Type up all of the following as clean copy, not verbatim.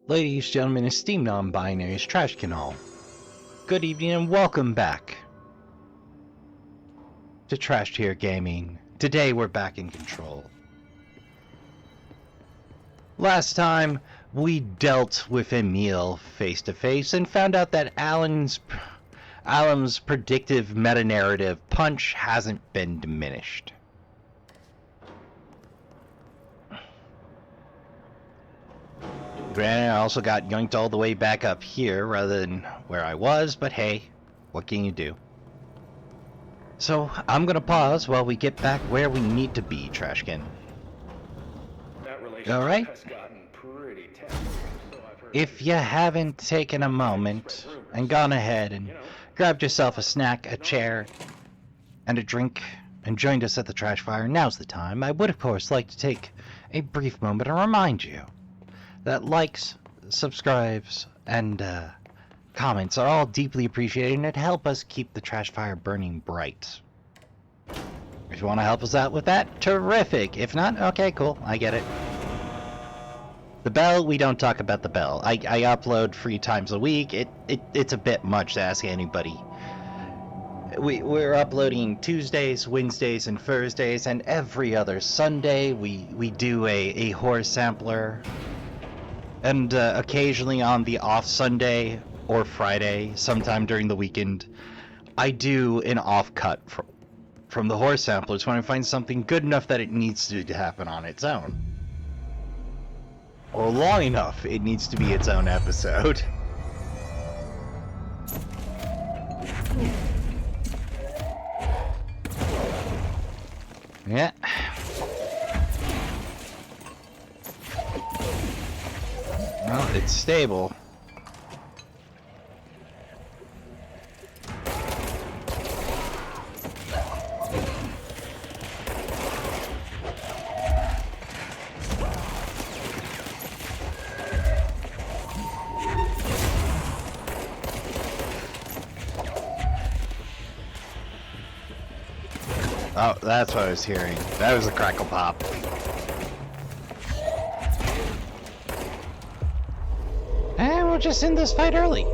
Ladies, gentlemen, esteemed non-binaries, Trashkin all. Good evening and welcome back to Trash Tier Gaming. Today we're back in control. Last time we dealt with Emil face to face and found out that Alan's predictive meta-narrative punch hasn't been diminished. Granted, I also got yoinked all the way back up here rather than where I was, but hey, what can you do? So, I'm gonna pause while we get back where we need to be, Trashkin. Alright? If you haven't taken a moment and gone ahead and grabbed yourself a snack, a chair, and a drink, and joined us at the trash fire, now's the time. I would, of course, like to take a brief moment to remind you that likes, subscribes, and comments are all deeply appreciated, and it help us keep the trash fire burning bright. If you want to help us out with that, terrific. If not, okay, cool, I get it. The bell, we don't talk about the bell. I upload 3 times a week. It's a bit much to ask anybody. We're uploading Tuesdays, Wednesdays, and Thursdays, and every other Sunday we do a horror sampler. And occasionally on the off Sunday or Friday, sometime during the weekend, I do an off cut from the horror samplers when I find something good enough that it needs to happen on its own. Or long enough, it needs to be its own episode. Yeah. Well, it's stable. Oh, that's what I was hearing. That was a crackle pop. And we'll just end this fight early.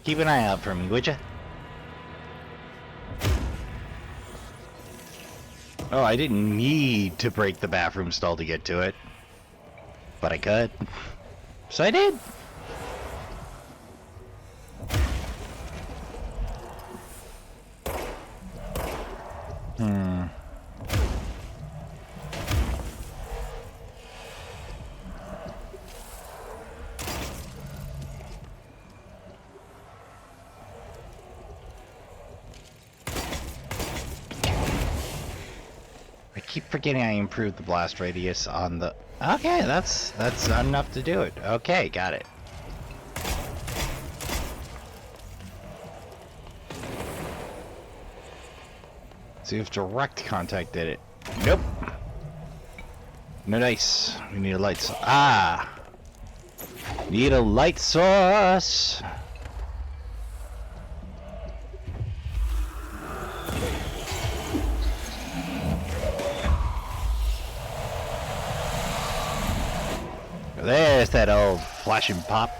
Keep an eye out for me, would ya? Oh, I didn't need to break the bathroom stall to get to it. But I could. So I did. I keep forgetting I improved the blast radius on the... Okay, that's enough to do it. Okay, got it. See if direct contact did it. Nope. No dice. We need a light source. Ah! Need a light source! There's that old flashing pop.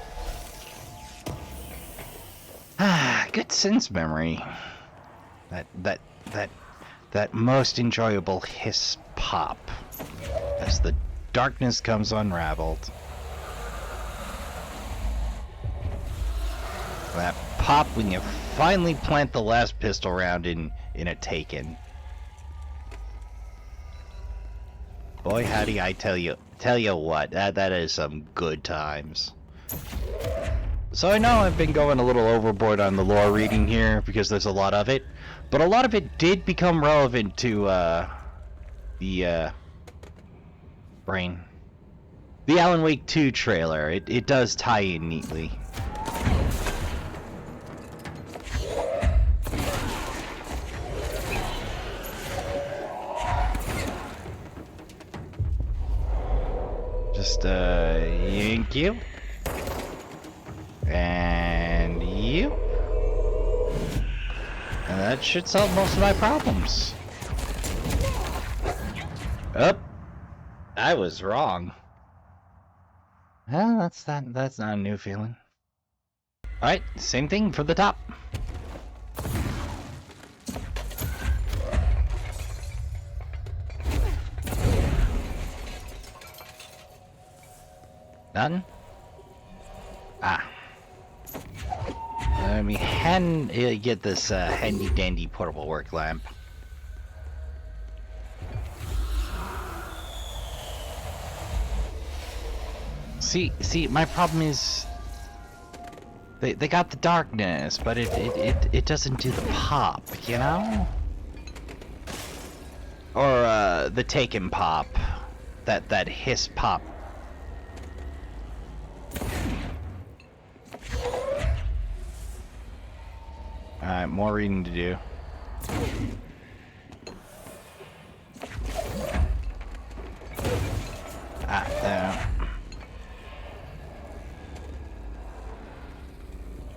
Ah, good sense memory. That most enjoyable hiss pop as the darkness comes unraveled. That pop when you finally plant the last pistol round in a Taken. Boy, howdy, I tell you what, that is some good times. So I know I've been going a little overboard on the lore reading here because there's a lot of it, but a lot of it did become relevant to the Alan Wake 2 trailer. It does tie in neatly. Just, yank you. And you. And that should solve most of my problems. Oh, I was wrong. Well, that's not a new feeling. Alright, same thing for the top. Done? Ah. Let me get this handy dandy portable work lamp. See, my problem is they got the darkness, but it doesn't do the pop, you know? Or the taken pop, that hiss pop. Alright, more reading to do. Ah, there.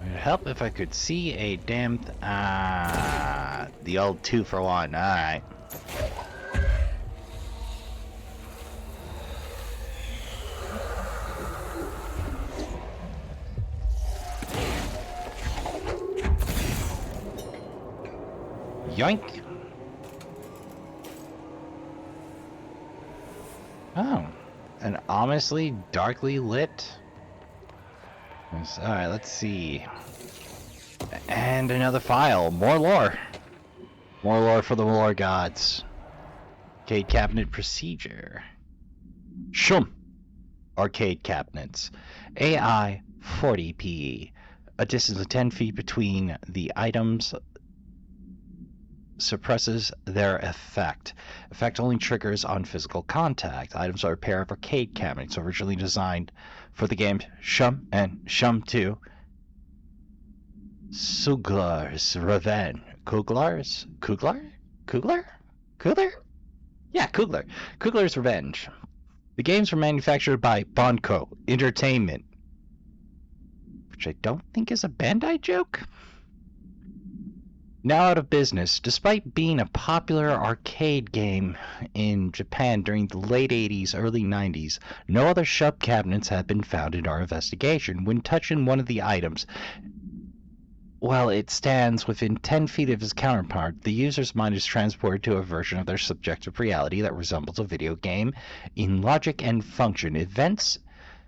It'd help if I could see a damn... the old 2-for-1. Alright. Yoink! Oh, an ominously darkly lit. Alright, let's see. And another file. More lore. More lore for the lore gods. Arcade cabinet procedure. Shum! Arcade cabinets. AI 40p. A distance of 10 feet between the items suppresses their effect. Effect only triggers on physical contact. Items are a pair of arcade cabinets originally designed for the games Shum and Shum 2. Suglar's Revenge. Kugler? Yeah, Kugler. Kugler's Revenge. The games were manufactured by Bonco Entertainment, which I don't think is a Bandai joke. Now out of business, despite being a popular arcade game in Japan during the late 80s, early 90s, no other shop cabinets had been found in our investigation. When touching one of the items, while it stands within 10 feet of its counterpart, the user's mind is transported to a version of their subjective reality that resembles a video game in logic and function. Events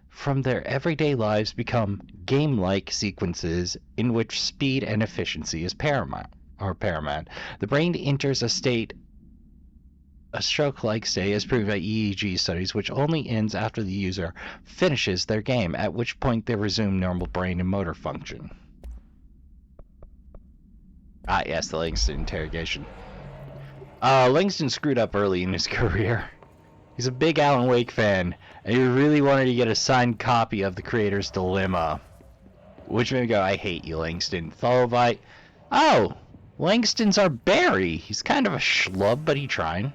from their everyday lives become game-like sequences in which speed and efficiency is paramount. The brain enters a stroke-like state as proved by EEG studies, which only ends after the user finishes their game, at which point they resume normal brain and motor function. Ah, yes, the Langston interrogation. Langston screwed up early in his career. He's a big Alan Wake fan, and he really wanted to get a signed copy of The Creator's Dilemma. Which made me go, I hate you, Langston. Followed by, oh, Langston's our Barry. He's kind of a schlub, but he tried.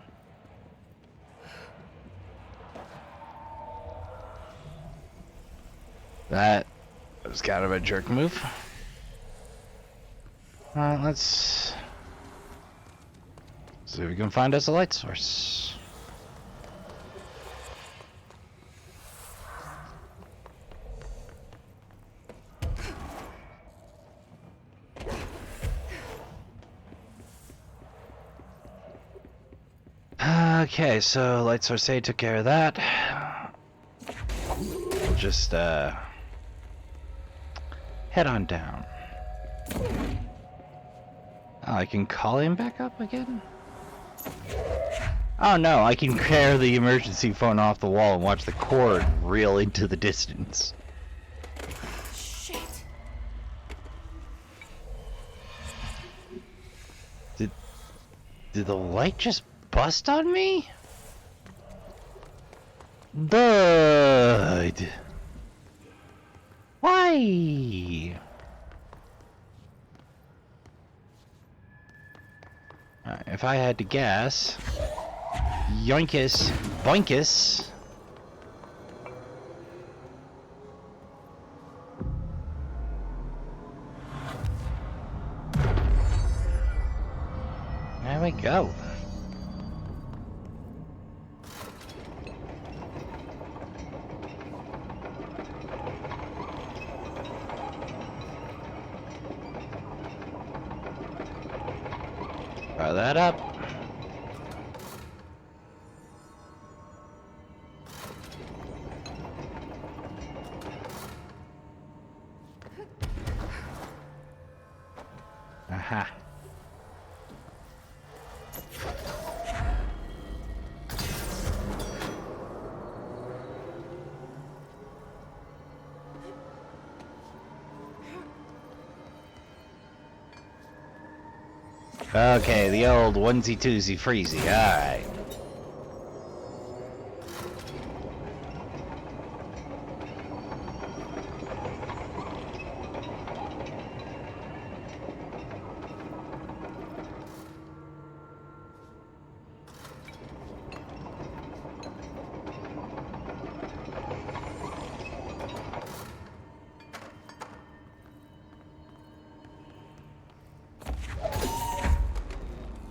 That was kind of a jerk move. Let's see if we can find us a light source. Okay, so light source A took care of that. We'll just head on down. Oh, I can call him back up again? Oh no, I can carry the emergency phone off the wall and watch the cord reel into the distance. Shit. Did the light just bust on me? Bud! Why? If I had to guess, yoinkus, boinkus. There we go. Fire that up. Aha. Okay, the old onesie twosie freezy, alright.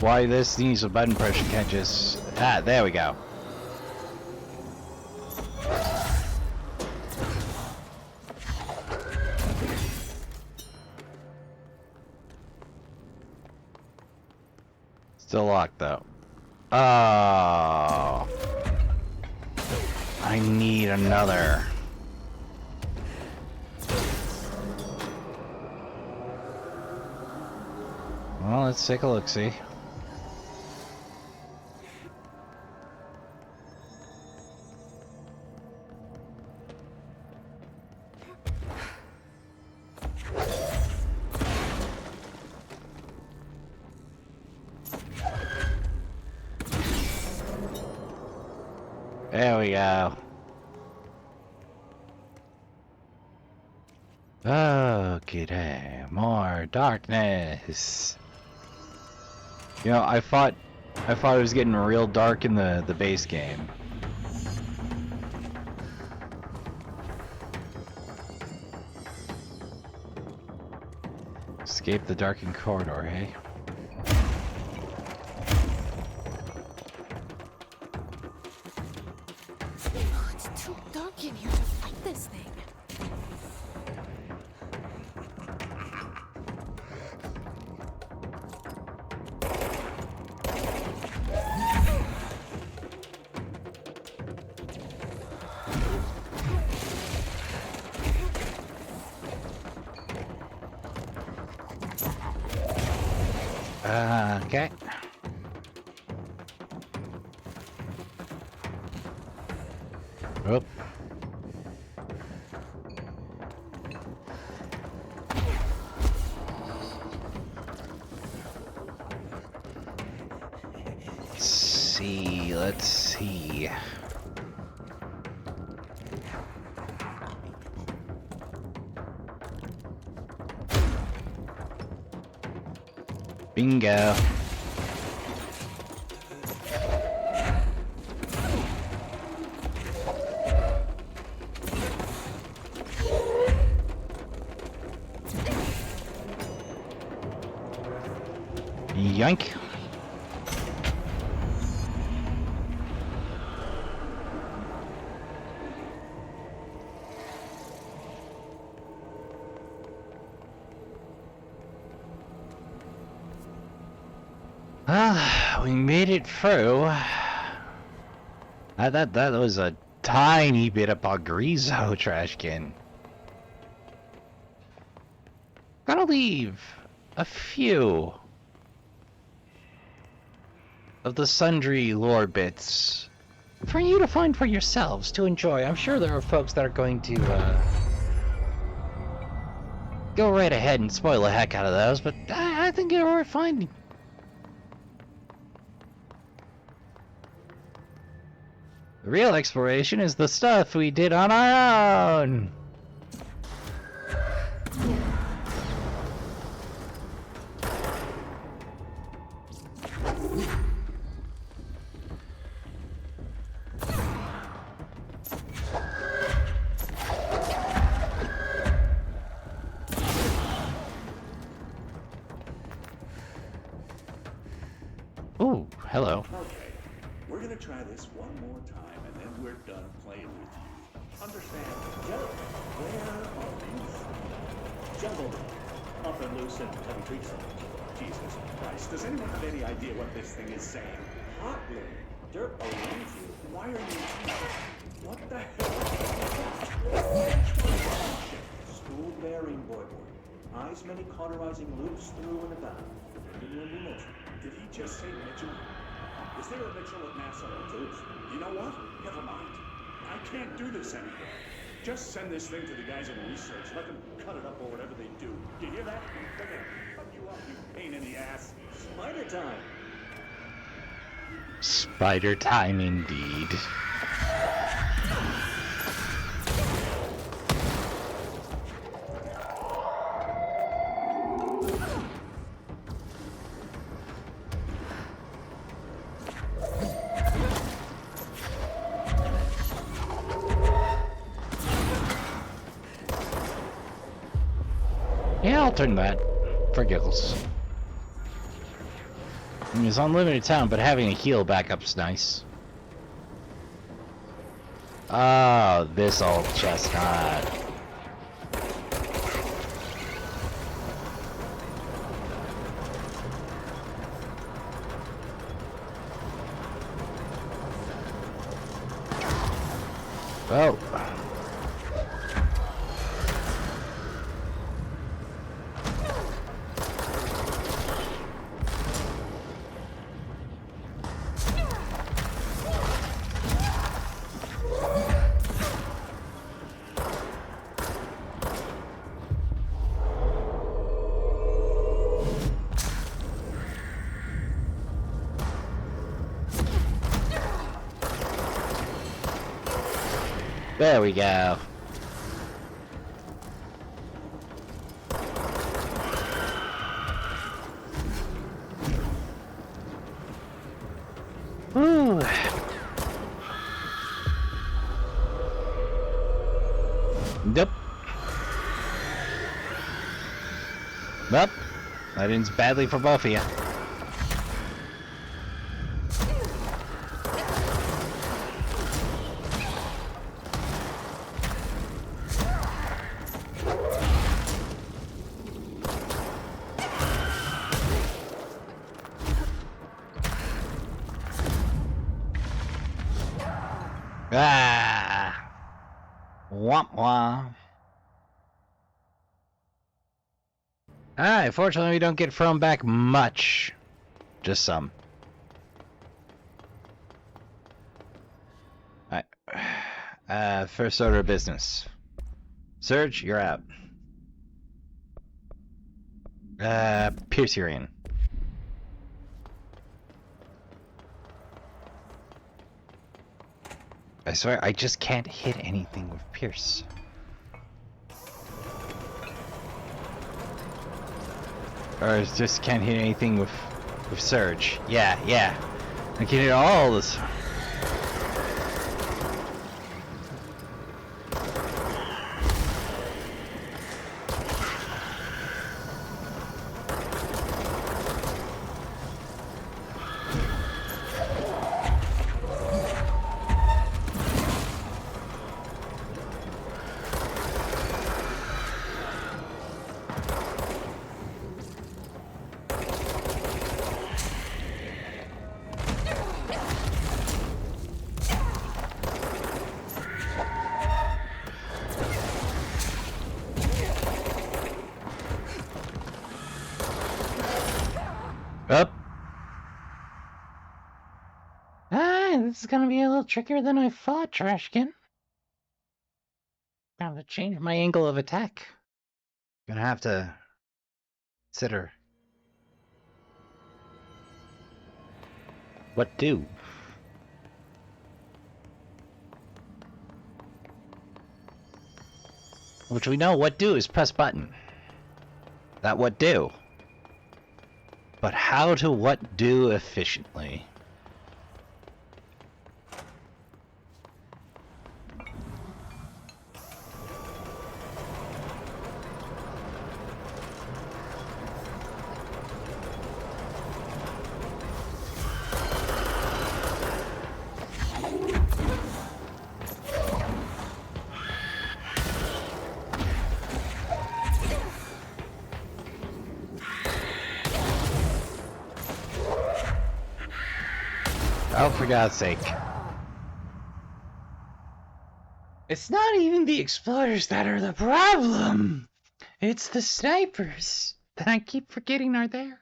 Why this needs a button pressure can't just... Ah, there we go. Still locked though. Oh. I need another. Well, let's take a look-see. There we go. Okay, more darkness. You know, I thought it was getting real dark in the base game. Escape the darkened corridor, hey? It's too dark in here to fight this thing. Okay. Oop. Let's see. Bingo. Yank. We made it through. That was a tiny bit of Pogrizo, Trashkin. Gotta leave a few of the sundry lore bits for you to find for yourselves to enjoy. I'm sure there are folks that are going to go right ahead and spoil the heck out of those, but I think they're worth finding. The real exploration is the stuff we did on our own. Ooh, hello. Okay, we're gonna try this one more time, and then we're done playing with you. Understand? Gentlemen, where are these? Gentlemen, up and loose and heavy treats, of course. Jesus Christ, does anyone have any idea what this thing is saying? Hartman, dirt belongs you. Why are you... What the hell? School bearing board. Eyes many cauterizing loops through and about. Mitchell. Did he just say Mitchell? Is there a Mitchell at NASA? You know what? Never mind. I can't do this anymore. Just send this thing to the guys in research. Let them cut it up or whatever they do. You hear that? They're gonna fuck you up, you pain in the ass. Spider time. Spider time indeed. Yeah, I'll turn that for giggles. I mean, it's unlimited time, but having a heal backup's nice. Oh, this old chestnut. Oh. There we go. Ooh. Nope. Well, that ends badly for both of you. Ah! Womp womp. Alright, fortunately we don't get thrown back much. Just some. Alright. First order of business. Surge, you're out. Pierce, you're in. I swear, I just can't hit anything with Pierce. Or I just can't hit anything with Surge. Yeah. I can hit all this. Up. This is gonna be a little trickier than I thought, Trashkin. Gonna have to change my angle of attack. Gonna have to consider what do. Which we know what do is press button. That what do. But how to what do efficiently? Oh, for God's sake. It's not even the exploders that are the problem. It's the snipers that I keep forgetting are there.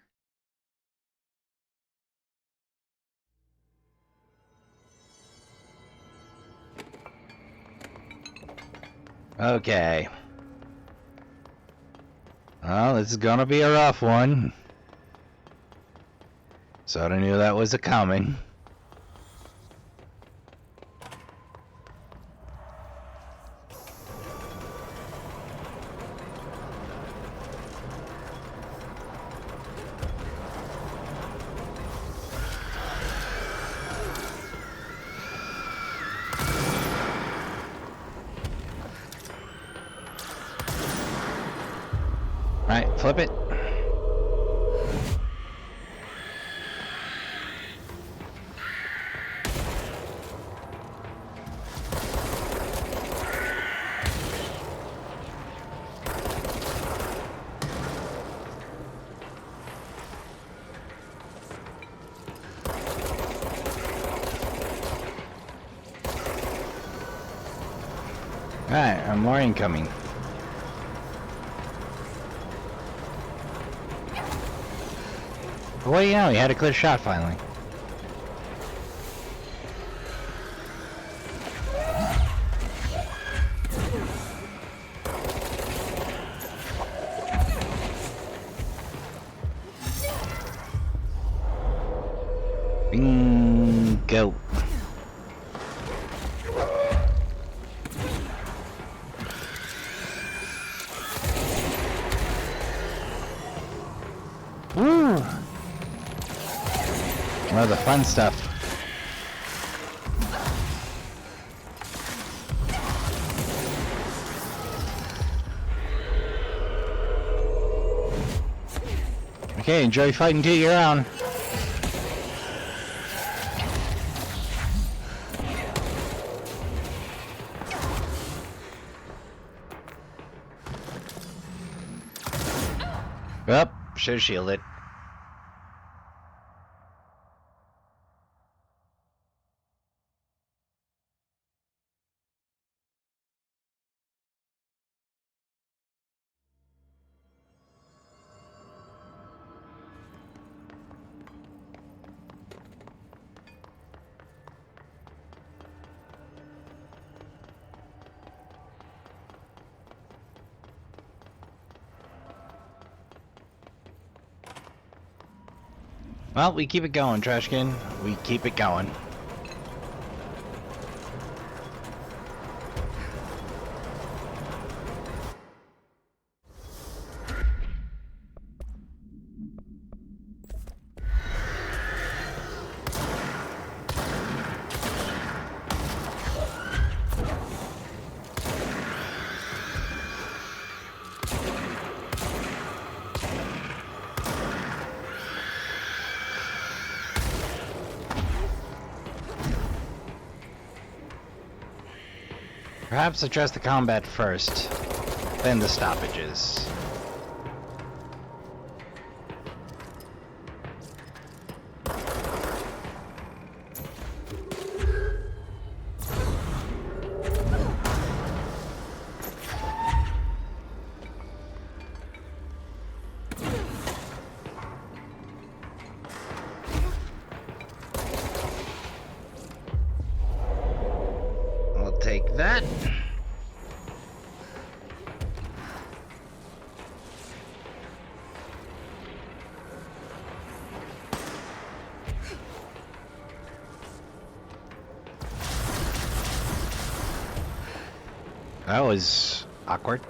Okay. Well, this is gonna be a rough one. Sort of knew that was a coming. Right, flip it. Alright, more incoming. But what do you know, he had a clear shot finally. Bingo. Woo! One of the fun stuff. Okay, enjoy fighting till you're on. Up, should've shielded. Well, we keep it going, Trashkin. We keep it going. Perhaps address the combat first, then the stoppages. We'll take that. That was awkward.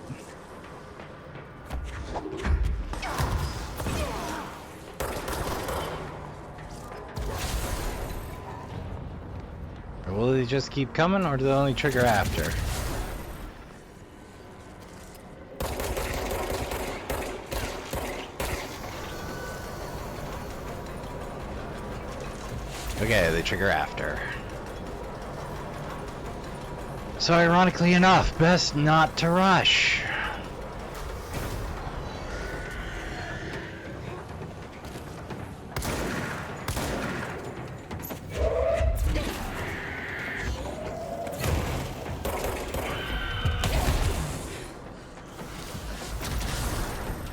Or will they just keep coming, or do they only trigger after? Okay, they trigger after. So ironically enough, best not to rush.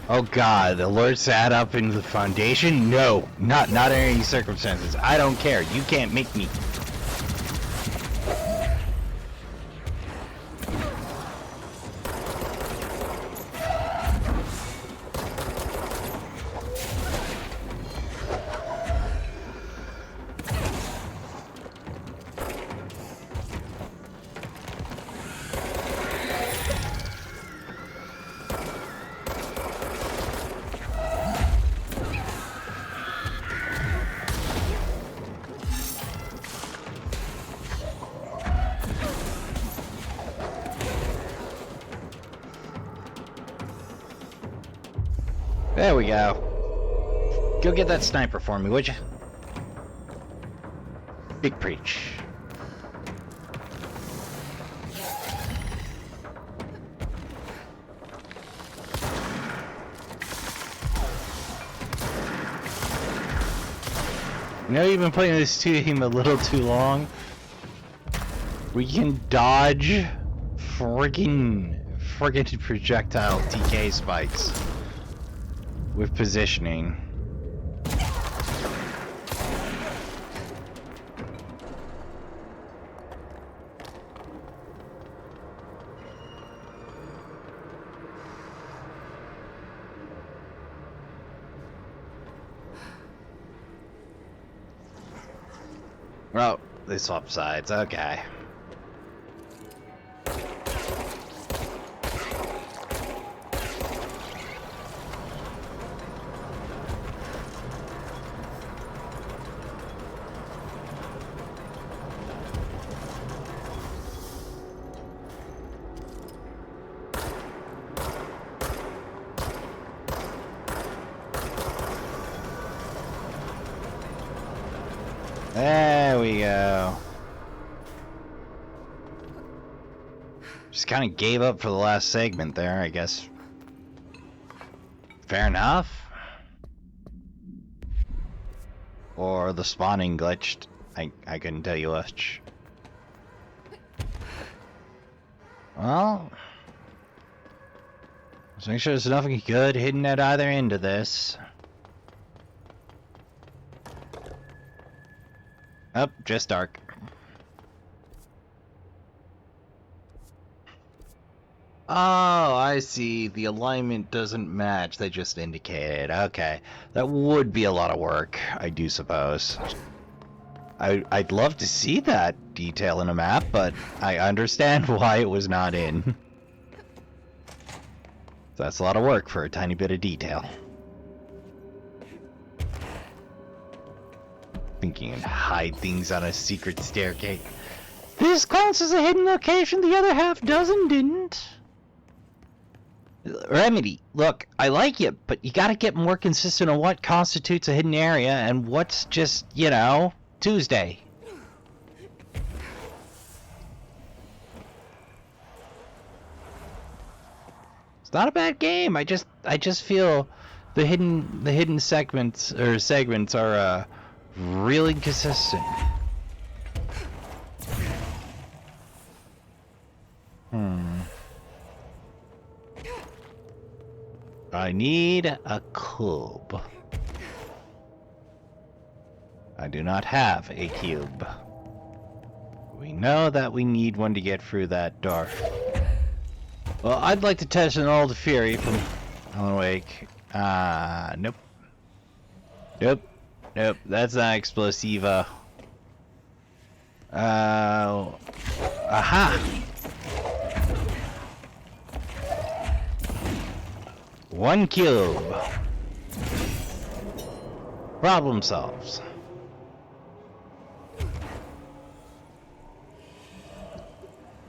Oh god, alerts add up in the foundation? No, not in any circumstances. I don't care. You can't make me. There we go. Go get that sniper for me, would you? Big preach. You know, you've been playing this team a little too long. We can dodge friggin' projectile TK spikes with positioning. Oh, they swap sides. Okay. There we go. Just kind of gave up for the last segment there, I guess. Fair enough. Or the spawning glitched. I couldn't tell you which. Well, let's make sure there's nothing good hidden at either end of this. Oh, just dark. Oh, I see. The alignment doesn't match. They just indicated. Okay. That would be a lot of work, I do suppose. I'd love to see that detail in a map, but I understand why it was not in. That's a lot of work for a tiny bit of detail. Thinking and hide things on a secret staircase. This counts as a hidden location, the other half didn't. Remedy, look, I like you, but you gotta get more consistent on what constitutes a hidden area and what's just, you know, Tuesday. It's not a bad game. I just feel the hidden segments are really consistent. I need a cube. I do not have a cube. We know that we need one to get through that door. Well, I'd like to test an old Fury from Alan Wake. Nope. Nope, that's not explosiva. Aha! One cube. Problem solves.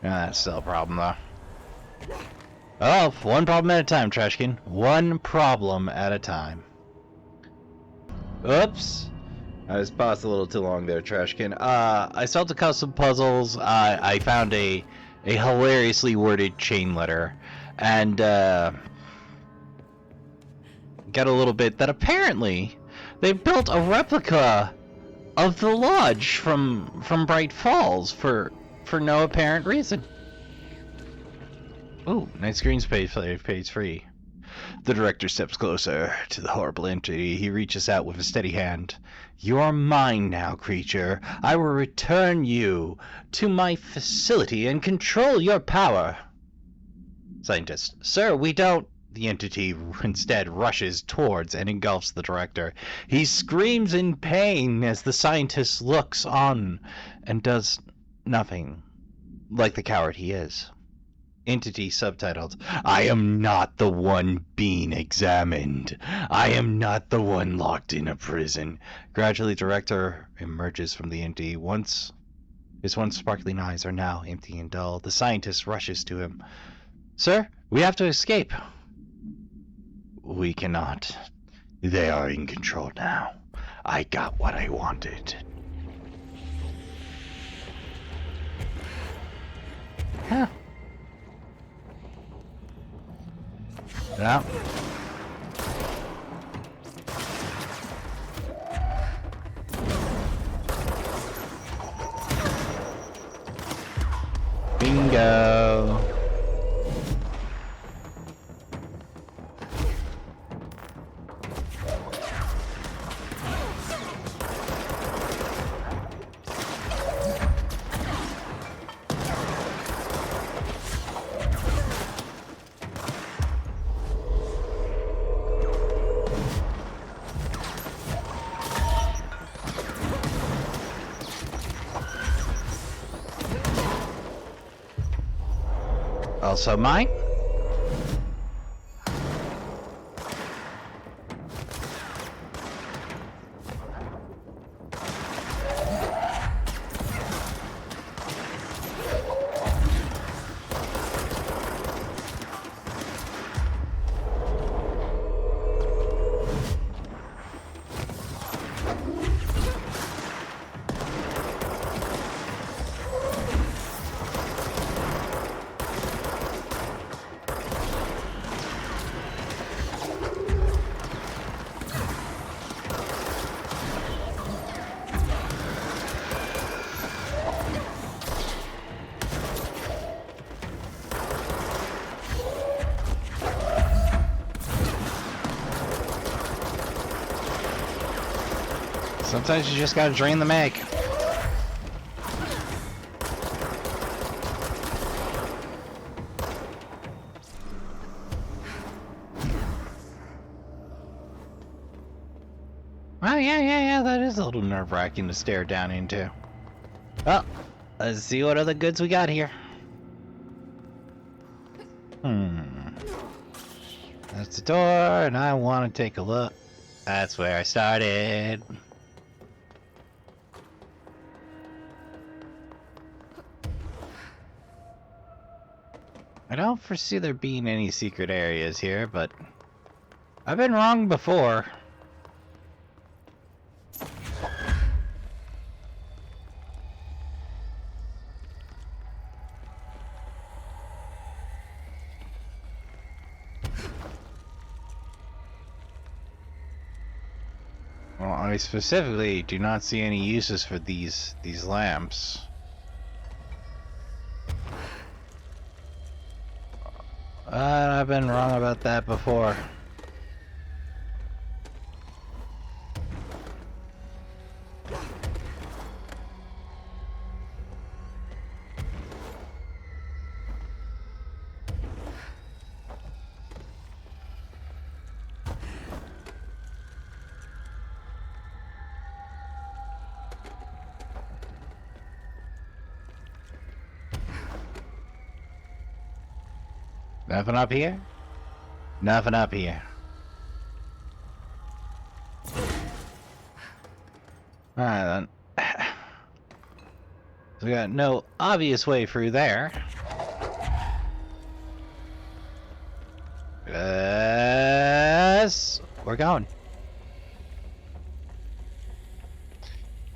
That's still a problem though. Oh, one problem at a time, Trashkin. One problem at a time. Oops. I was paused a little too long there, Trashkin. I solved the custom puzzles. I found a hilariously worded chain letter. And, got a little bit that apparently they built a replica of the lodge from Bright Falls for no apparent reason. Ooh, nice green space page free. The director steps closer to the horrible entity. He reaches out with a steady hand. You're mine now, creature. I will return you to my facility and control your power. Scientist, sir, we don't... The entity instead rushes towards and engulfs the director. He screams in pain as the scientist looks on and does nothing, like the coward he is. Entity subtitled, I am not the one being examined. I am not the one locked in a prison. Gradually, director emerges from the entity. His once sparkling eyes are now empty and dull. The scientist rushes to him. Sir, we have to escape. We cannot. They are in control now. I got what I wanted. Huh. Yeah. Bingo. Also mine. Sometimes you just gotta drain the mag. Oh, yeah, that is a little nerve-wracking to stare down into. Well, let's see what other goods we got here. That's the door, and I want to take a look. That's where I started. I don't foresee there being any secret areas here, but I've been wrong before. Well, I specifically do not see any uses for these lamps. I've been wrong about that before. Nothing up here? Nothing up here. Alright then. So we got no obvious way through there. Yes, we're going.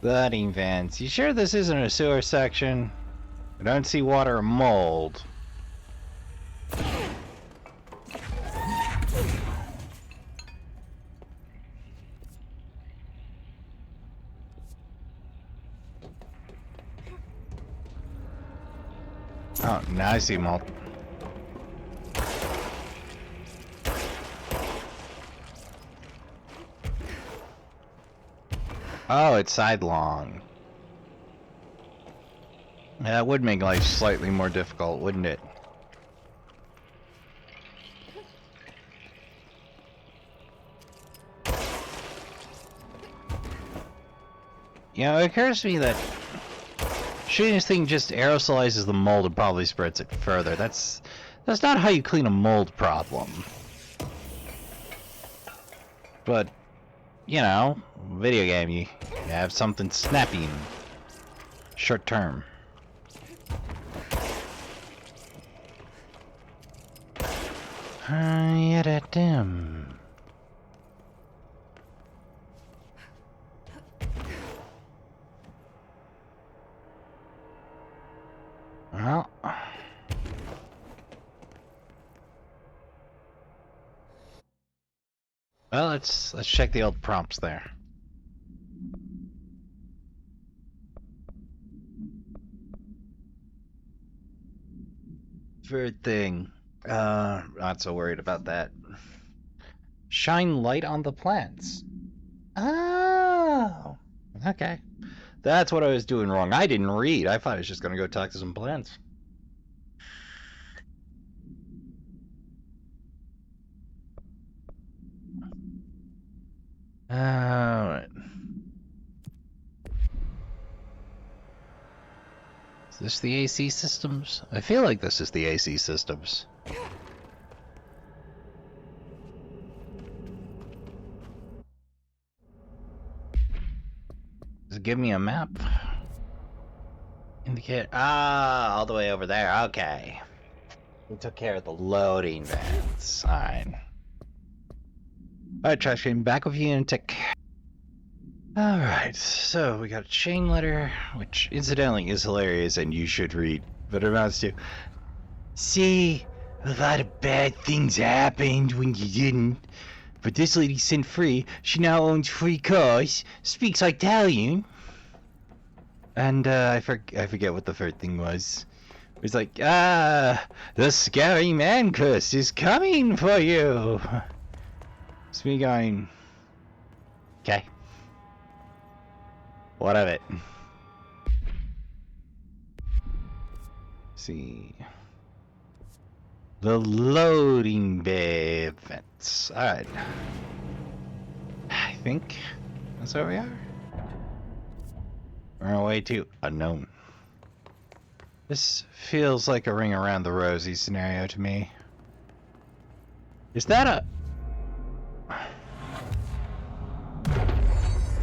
Flooding vents. You sure this isn't a sewer section? I don't see water or mold. Oh, now I see mold. Oh, it's sidelong. Yeah, that would make life slightly more difficult, wouldn't it? You know, it occurs to me that shooting this thing just aerosolizes the mold and probably spreads it further. That's not how you clean a mold problem. But, you know, video game, you have something snappy and short term. Dim. Well, let's check the old prompts there. Third thing. Not so worried about that. Shine light on the plants. Oh, okay. That's what I was doing wrong. I didn't read. I thought I was just gonna go talk to some plants. Alright. Is this the AC systems? I feel like this is the AC systems. Does it give me a map? Indicate. Ah, all the way over there. Okay. We took care of the loading vents. Fine. Alright, Trashkin, back with you in a tick. Alright, so we got a chain letter, which incidentally is hilarious and you should read, but it amounts to, see, a lot of bad things happened when you didn't, but this lady's sin free, she now owns 3 cars, speaks Italian, and I forget what the third thing was. It was like, the scary man curse is coming for you. It's me going, okay. What of it? See. The loading bay events. Alright. I think that's where we are. We're on our way to unknown. This feels like a ring around the rosy scenario to me. Is that a...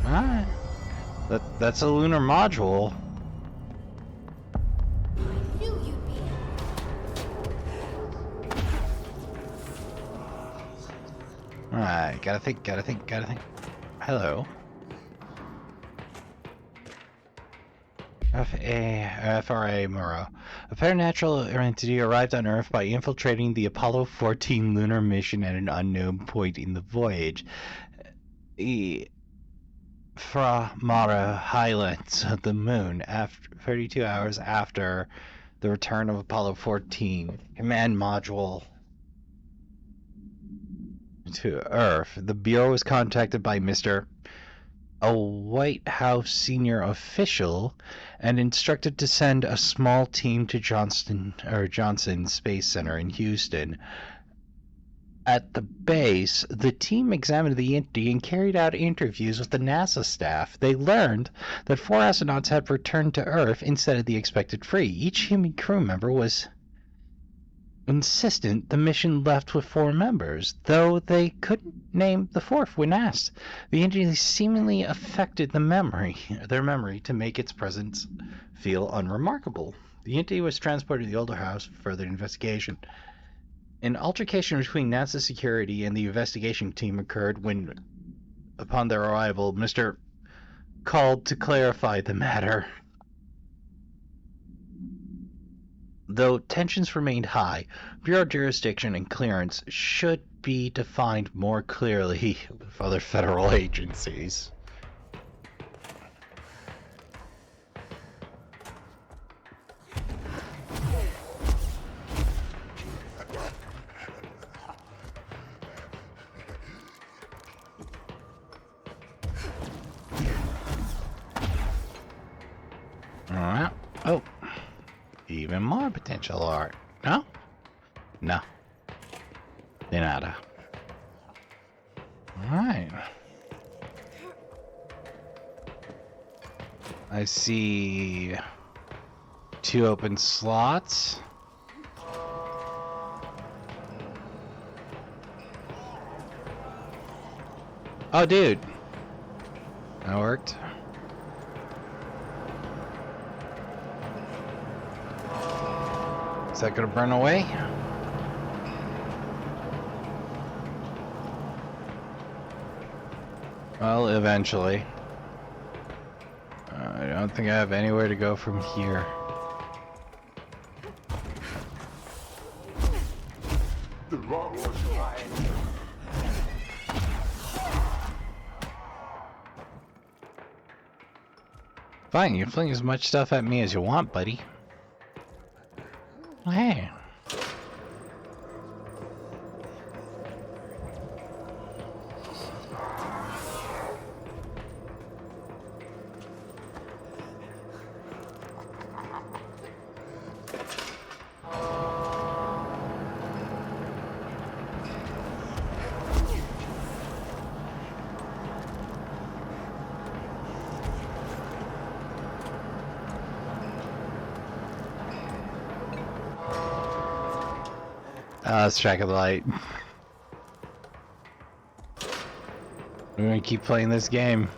Alright. That's a lunar module. I knew you'd be. Alright, gotta think. Hello. FRA Muro. A paranatural entity arrived on Earth by infiltrating the Apollo 14 lunar mission at an unknown point in the voyage. Fra Mara Highlands of the Moon, after 32 hours after the return of Apollo 14 command module to Earth. The Bureau was contacted by a White House senior official and instructed to send a small team to Johnson Space Center in Houston. At the base, the team examined the entity and carried out interviews with the NASA staff. They learned that 4 astronauts had returned to Earth instead of the expected 3. Each human crew member was insistent the mission left with 4 members, though they couldn't name the 4th when asked. The entity seemingly affected their memory to make its presence feel unremarkable. The entity was transported to the older house for further investigation. An altercation between NASA security and the investigation team occurred when, upon their arrival, Mr. called to clarify the matter. Though tensions remained high, Bureau jurisdiction and clearance should be defined more clearly with other federal agencies. even more potential art. No? No. De nada. Alright. I see 2 open slots. Oh, dude. That worked. Is that gonna burn away? Well, eventually. I don't think I have anywhere to go from here. Fine, you fling as much stuff at me as you want, buddy. Oh, hey. Let's track of the light. We're gonna keep playing this game.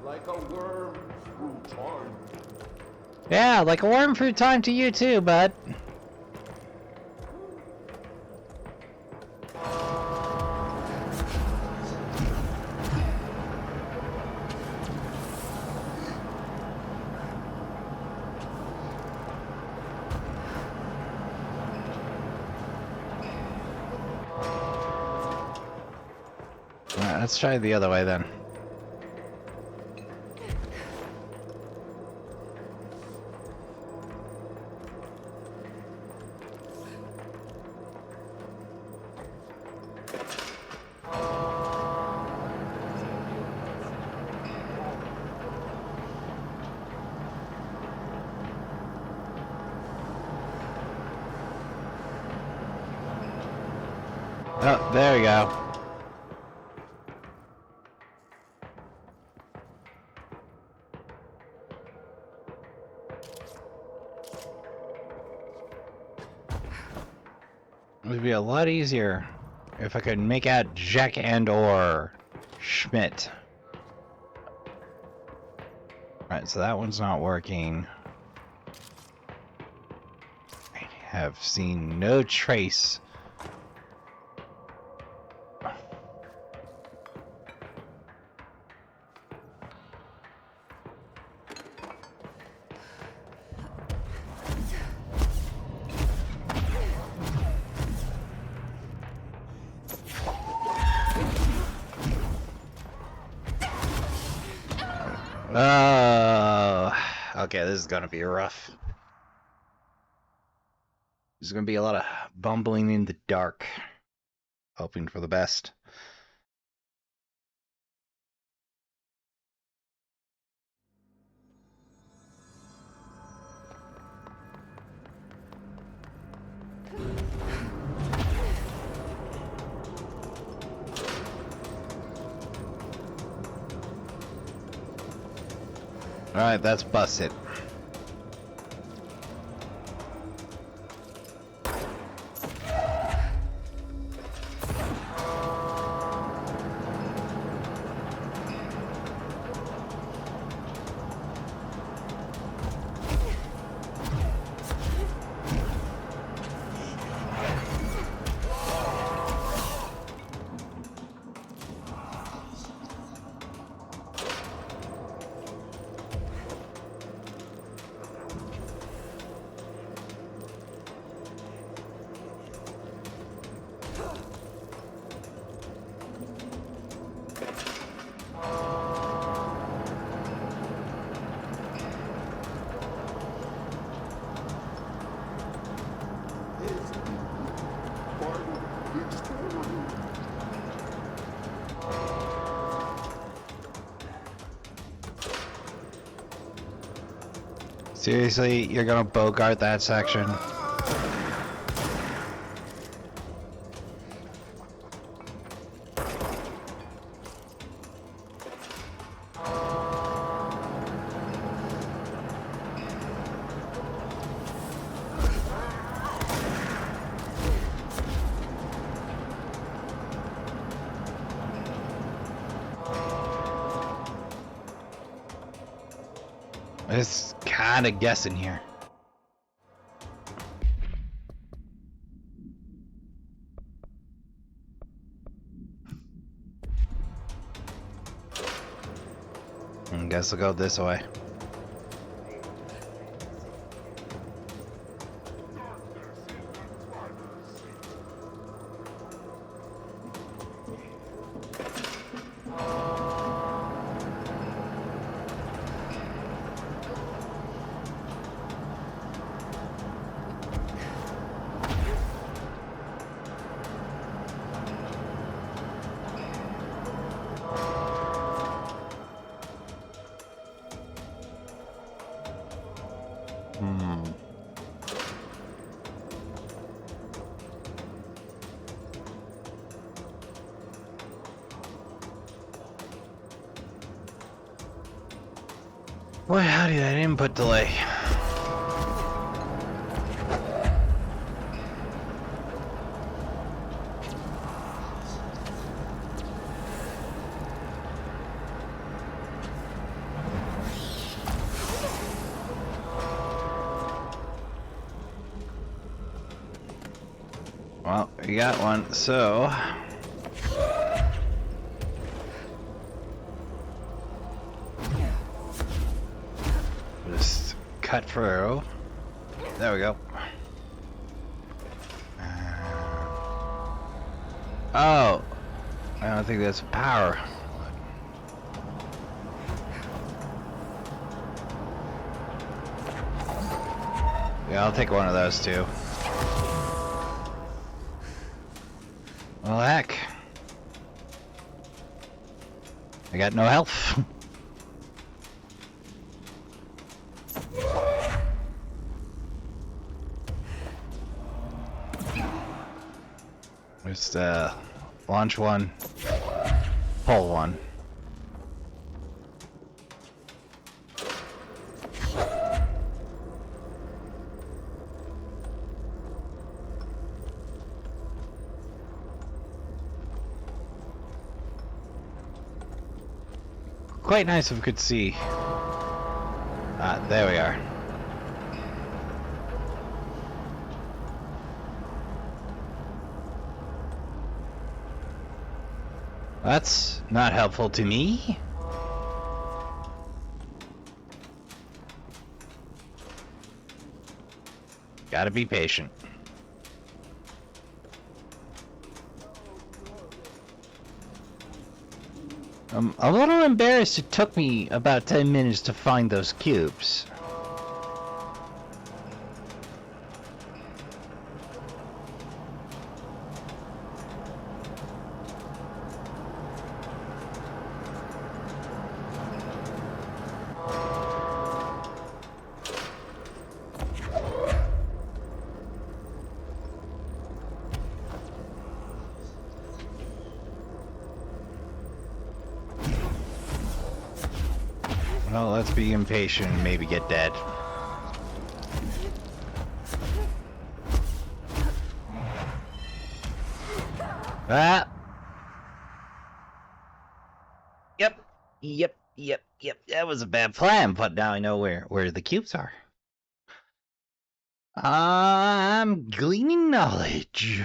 Like a worm through time. Yeah, like a worm through time to you too, bud. Alright, let's try the other way then. Oh, there we go. It would be a lot easier if I could make out Jack and or Schmidt. Right, so that one's not working. I have seen no trace. Okay, this is gonna be rough. There's gonna be a lot of bumbling in the dark, hoping for the best. Alright, that's busted. Seriously, you're gonna bogart that section? It's kinda guessing here. I guess I'll go this way. Boy, howdy, that input delay. Well, we got one, so... just cut through. There we go. Oh! I don't think that's power. Yeah, I'll take one of those too. Well, heck. I got no health. Just, launch one, pull one. Quite nice if we could see. Ah, there we are. That's not helpful to me. Gotta be patient. I'm a little embarrassed it took me about 10 minutes to find those cubes. Well, let's be impatient and maybe get dead. Ah! Yep. That was a bad plan, but now I know where the cubes are. I'm gleaning knowledge.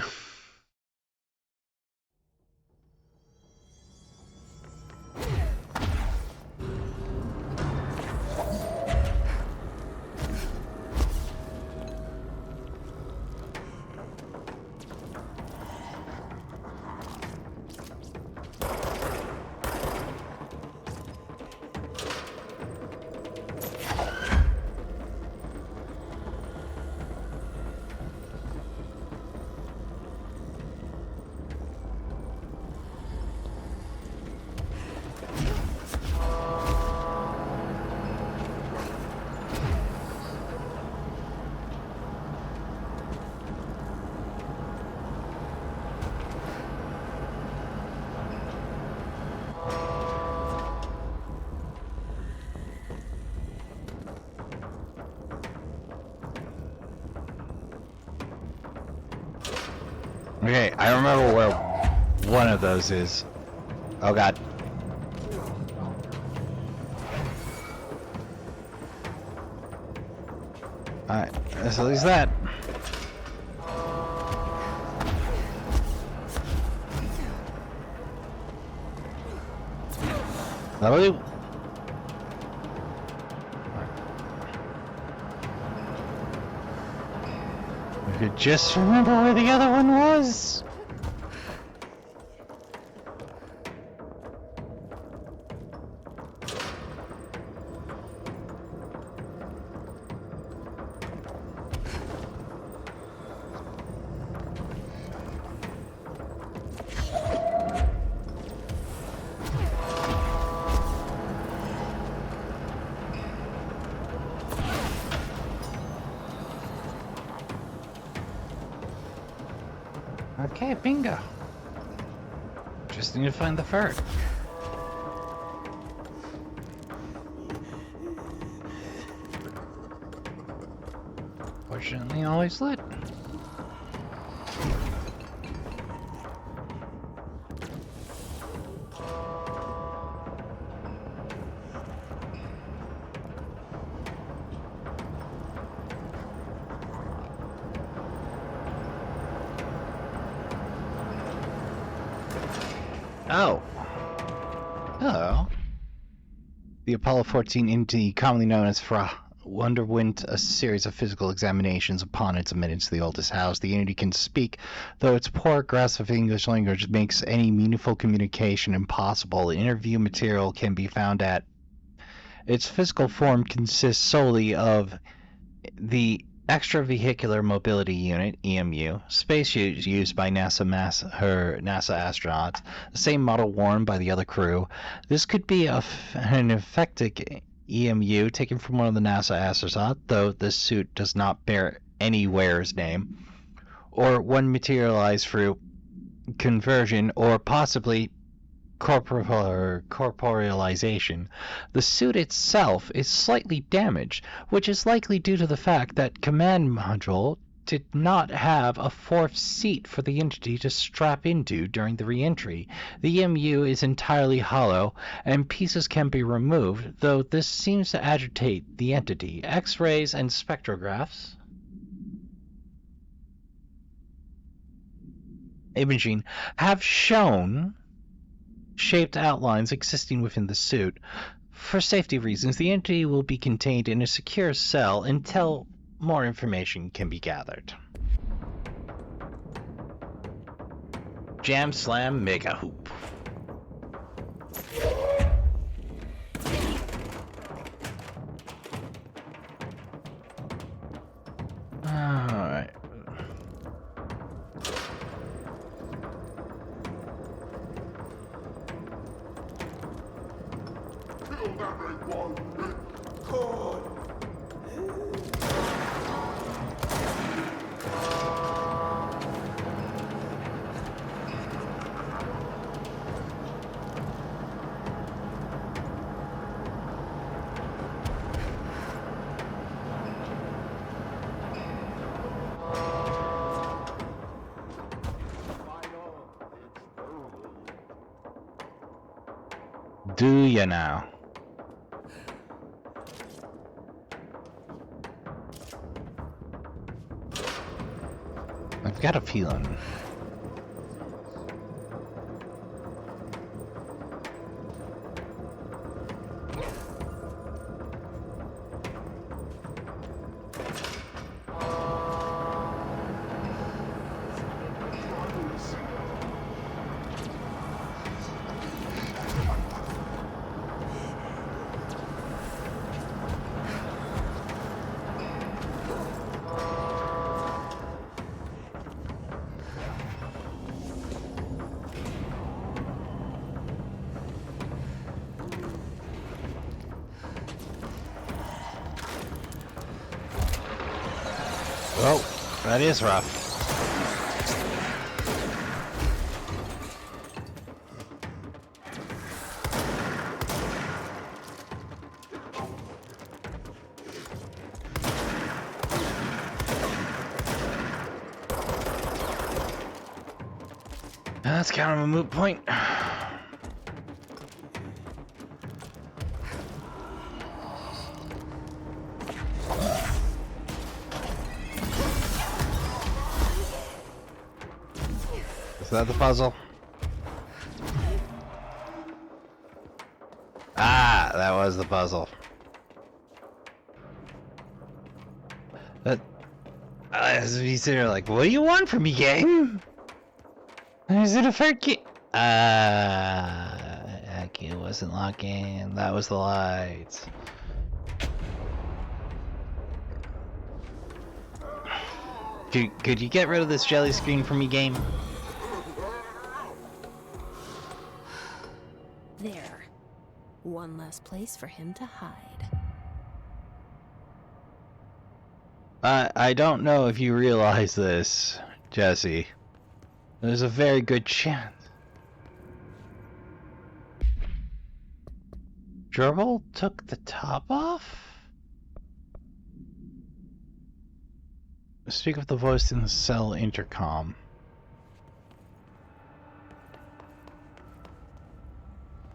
Okay, I remember where one of those is. Oh god. Alright, let's at least that. That'll do. We could just remember where the other one was. Okay, bingo. Just need to find the ferret. Fortunately, always lit. Oh. Hello. The Apollo 14 entity, commonly known as Fra, underwent a series of physical examinations upon its admittance to the oldest house. The entity can speak, though its poor grasp of English language makes any meaningful communication impossible. Interview material can be found at... Its physical form consists solely of the Extravehicular Mobility Unit, EMU, spacesuit used by NASA astronauts, the same model worn by the other crew. This could be an effective EMU taken from one of the NASA astronauts, though this suit does not bear any wearer's name, or one materialized through conversion, or possibly corporealization. The suit itself is slightly damaged, which is likely due to the fact that command module did not have a fourth seat for the entity to strap into during the re-entry. The EMU is entirely hollow, and pieces can be removed, though this seems to agitate the entity. X-rays and spectrographs imaging have shown shaped outlines existing within the suit. For safety reasons, the entity will be contained in a secure cell until more information can be gathered. Jam Slam Mega Hoop. Alright. Do you now? I've got a feeling. Oh, that is rough. That's kind of a moot point. Is that the puzzle? Ah, that was the puzzle. But he's there like, what do you want from me, game? Is it a fair game? It wasn't locking. That was the lights. Could you get rid of this jelly screen for me, game? There. One less place for him to hide. I don't know if you realize this, Jesse. There's a very good chance. Gerbil took the top off? Speak of the voice in the cell intercom.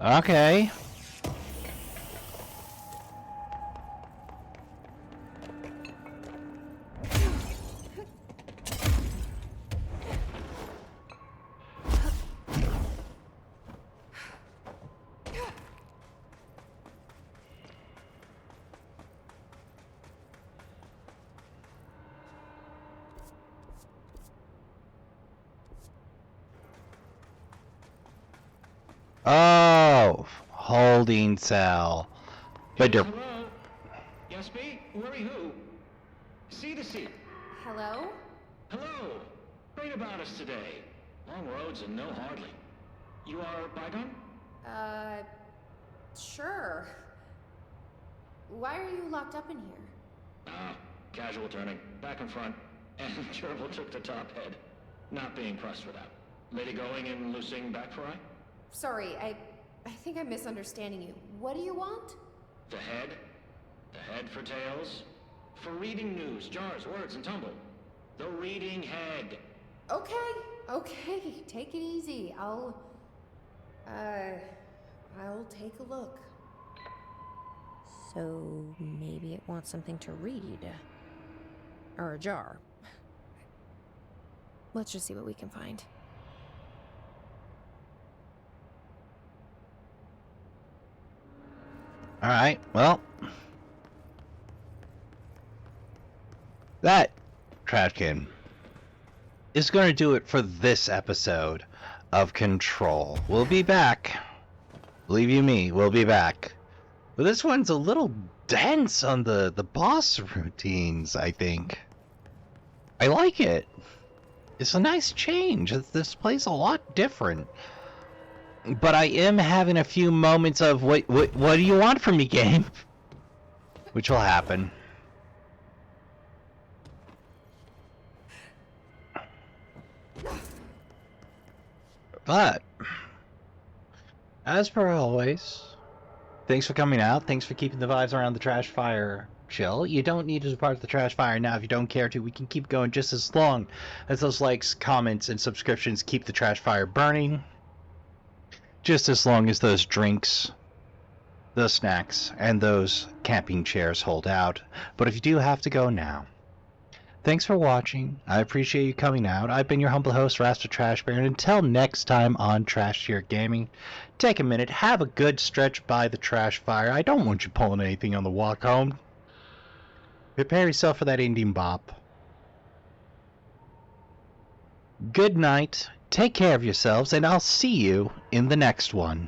Okay. Oh, holding cell. But you're... Hello? Yes, me? Worry who? See to see. Hello? Hello. Great about us today. Long roads and no hardly. You are Bygone? Sure. Why are you locked up in here? Ah, casual turning. Back and front. And Gerbil took the top head. Not being pressed for that. Lady going and loosing back for eye? Sorry, I think I'm misunderstanding you. What do you want? The head? The head for tails? For reading news, jars, words, and tumble. The reading head. Okay, take it easy. I'll take a look. So maybe it wants something to read. Or a jar. Let's just see what we can find. Alright, well. That, Trashkin, is going to do it for this episode of Control. We'll be back. Believe you me, we'll be back. But this one's a little dense on the boss routines, I think. I like it. It's a nice change. This plays a lot different. But I am having a few moments of, what do you want from me, game? Which will happen. But, as per always, thanks for coming out. Thanks for keeping the vibes around the Trash Fire chill. You don't need to be part of the Trash Fire now if you don't care to. We can keep going just as long as those likes, comments, and subscriptions keep the Trash Fire burning. Just as long as those drinks, those snacks, and those camping chairs hold out. But if you do have to go now, thanks for watching. I appreciate you coming out. I've been your humble host, Rasta Trashbear, and until next time on Trash Tier Gaming, take a minute, have a good stretch by the Trash Fire. I don't want you pulling anything on the walk home. Prepare yourself for that Indian bop. Good night. Take care of yourselves, and I'll see you in the next one.